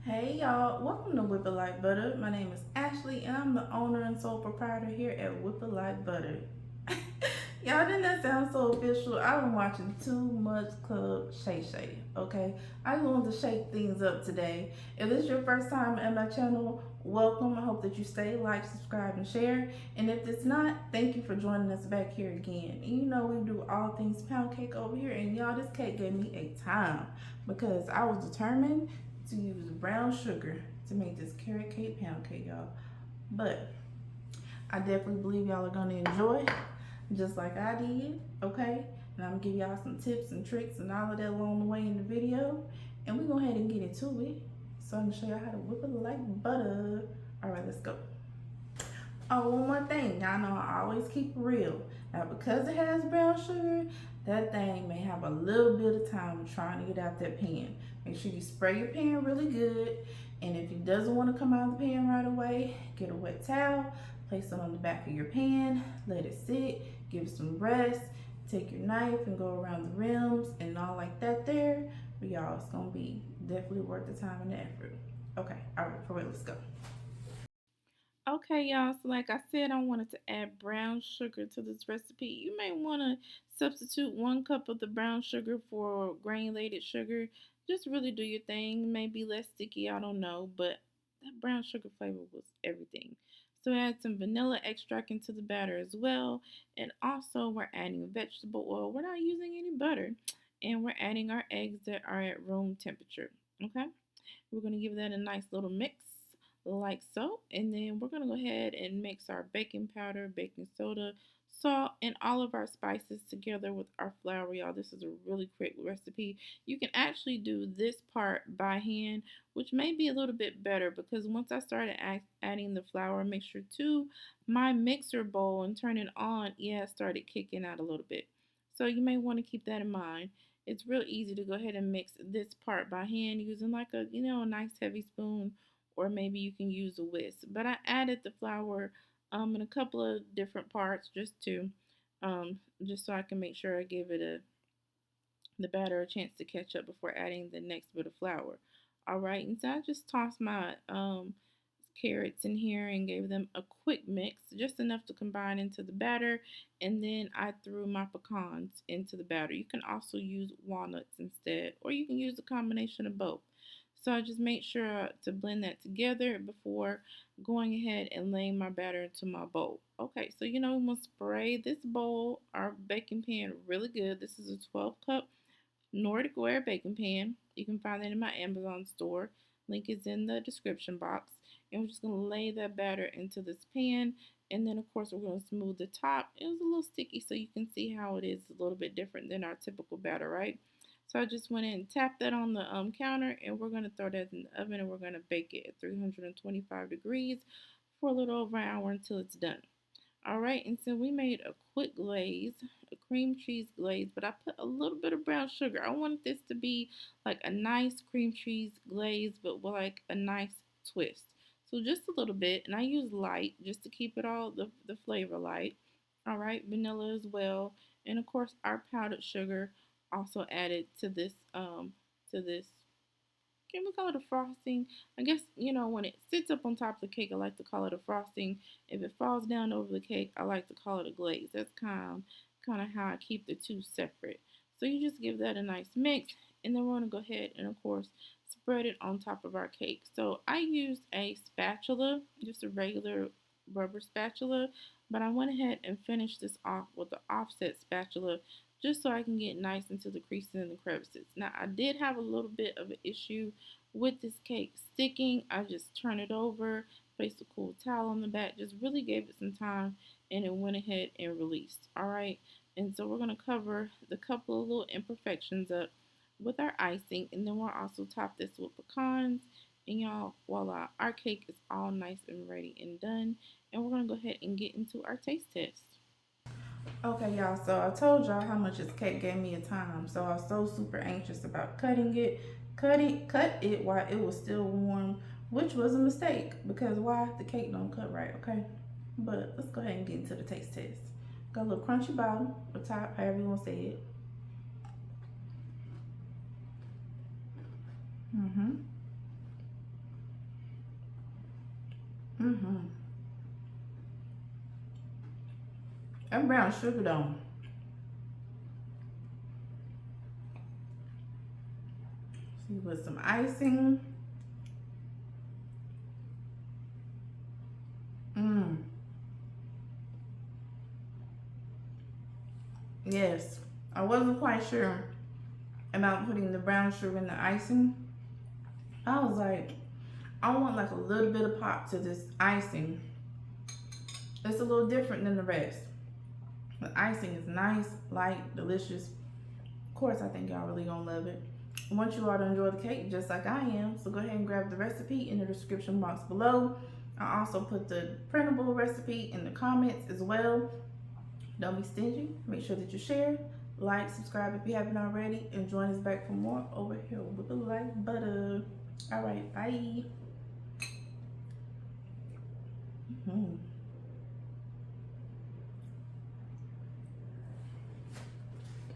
Hey y'all, welcome to Whip It Like Butter. My name is Ashley and I'm the owner and sole proprietor here at Whip It Like Butter. Y'all, didn't that sound so official? I've been watching too much Club Shay Shay, okay? I wanted to shake things up today. If this is your first time at my channel, welcome. I hope that you stay, like, subscribe, and share. And if it's not, thank you for joining us back here again. And you know we do all things pound cake over here, and y'all, this cake gave me a time because I was determined to use brown sugar to make this carrot cake pound cake, y'all. But I definitely believe y'all are gonna enjoy just like I did, okay? And I'm gonna give y'all some tips and tricks and all of that along the way in the video. And we're gonna go ahead and get into it. So I'm gonna show y'all how to whip it like butter. All right, let's go. Oh, one more thing. Y'all know I always keep it real. Now, because it has brown sugar, that thing may have a little bit of time trying to get out that pan. Make sure you spray your pan really good. And if it doesn't want to come out of the pan right away, get a wet towel, place it on the back of your pan, let it sit, give it some rest. Take your knife and go around the rims and all like that there. But y'all, it's going to be definitely worth the time and the effort. Okay, all right, for real, let's go. Okay, y'all, so like I said, I wanted to add brown sugar to this recipe. You may want to substitute 1 cup of the brown sugar for granulated sugar. Just really do your thing. Maybe less sticky, I don't know, but that brown sugar flavor was everything. So add some vanilla extract into the batter as well. And also we're adding vegetable oil. We're not using any butter. And we're adding our eggs that are at room temperature. Okay? We're going to give that a nice little mix like so. And then we're going to go ahead and mix our baking powder, baking soda, salt, and all of our spices together with our flour, y'all. This is a really quick recipe. You can actually do this part by hand, which may be a little bit better because once I started adding the flour mixture to my mixer bowl and turn it on, yeah, it started kicking out a little bit. So you may want to keep that in mind. It's real easy to go ahead and mix this part by hand using like a nice heavy spoon, or maybe you can use a whisk. But I added the flour in a couple of different parts just so I can make sure I give it the batter a chance to catch up before adding the next bit of flour. All right, and so I just tossed my carrots in here and gave them a quick mix, just enough to combine into the batter. And then I threw my pecans into the batter. You can also use walnuts instead, or you can use a combination of both. So I just made sure to blend that together before going ahead and laying my batter into my bowl. Okay, so I'm gonna spray this bowl, our baking pan, really good. This is a 12-cup Nordic Ware baking pan. You can find that in my Amazon store. Link is in the description box. And we're just going to lay that batter into this pan. And then, of course, we're going to smooth the top. It was a little sticky, so you can see how it is a little bit different than our typical batter, right? So I just went in and tapped that on the counter, and we're going to throw that in the oven, and we're going to bake it at 325 degrees for a little over an hour until it's done. All right, and so we made a quick glaze, a cream cheese glaze, but I put a little bit of brown sugar. I wanted this to be like a nice cream cheese glaze, but with like a nice twist. So just a little bit, and I use light just to keep it all the flavor light. All right, vanilla as well, and of course our powdered sugar also added to this, can we call it a frosting? I guess, when it sits up on top of the cake, I like to call it a frosting. If it falls down over the cake, I like to call it a glaze. That's kind of how I keep the two separate. So you just give that a nice mix, and then we're going to go ahead and, of course, spread it on top of our cake. So I used a spatula, just a regular rubber spatula, but I went ahead and finished this off with the offset spatula just so I can get nice into the creases and the crevices. Now, I did have a little bit of an issue with this cake sticking. I just turned it over, placed a cool towel on the back, just really gave it some time, and it went ahead and released. All right, and so we're going to cover the couple of little imperfections up with our icing, and then we'll also top this with pecans. And y'all, voila, our cake is all nice and ready and done. And we're going to go ahead and get into our taste test. Okay, y'all, so I told y'all how much this cake gave me a time. So I was so super anxious about cutting it. Cut it while it was still warm, which was a mistake because why? The cake don't cut right, okay? But let's go ahead and get into the taste test. Got a little crunchy bottom or top, however you want to say it. Mm-hmm. That brown sugar though. See, with some icing. Yes, I wasn't quite sure about putting the brown sugar in the icing. I was like, I want like a little bit of pop to this icing. It's a little different than the rest. The icing is nice, light, delicious. Of course, I think y'all really gonna love it. I want you all to enjoy the cake just like I am. So go ahead and grab the recipe in the description box below. I also put the printable recipe in the comments as well. Don't be stingy. Make sure that you share, like, subscribe if you haven't already, and join us back for more over here with the light butter. All right, bye.